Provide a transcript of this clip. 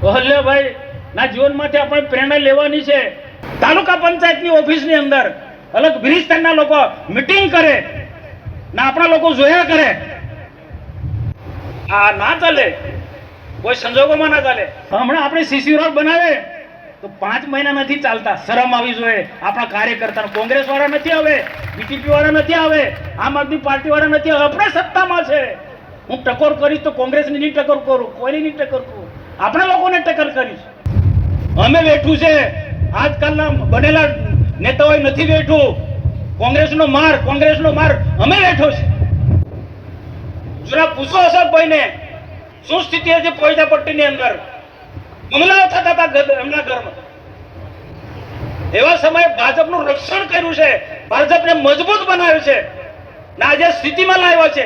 અહલ્યાભાઈ ના જીવનમાંથી આપણે પ્રેરણા લેવાની છે. તાલુકા પંચાયતની ઓફિસની અંદર અલગ વિસ્તારના લોકો મીટિંગ કરે ને આપણા લોકો જોયા કરે. આ ના ચાલે, કોઈ સંજોગોમાં ના ચાલે. હમણાં આપણે સીસી રોડ બનાવે તો 5 મહિના નથી ચાલતા. શરમ આવી જોઈએ આપણા કાર્યકર્તા. કોંગ્રેસ વાળા નથી આવે, બીટીપી વાળા નથી આવે, આમ આદમી પાર્ટી વાળા નથી આવે. આપણે સત્તામાં છે. હું ટકોર કરીશ તો કોંગ્રેસની નહીં ટકોર કરું, કોઈની નહીં ટકોર કરું, આપણા લોકોને ટક્કર કરીશ. અમે બેઠું છે, આજકાલના બનેલા નેતાઓએ નથી બેઠું. કોંગ્રેસનો માર અમે બેઠો છે. જરા પૂછો અશોકભાઈને શું સ્થિતિ હતી પોઈટા પટ્ટીની અંદર, હુમલાઓ થતા હતા એમના ઘરમાં. એવા સમયે ભાજપનું રક્ષણ કર્યું છે, ભાજપને મજબૂત બનાવ્યું છે ને આજે સ્થિતિમાં લાવ્યા છે.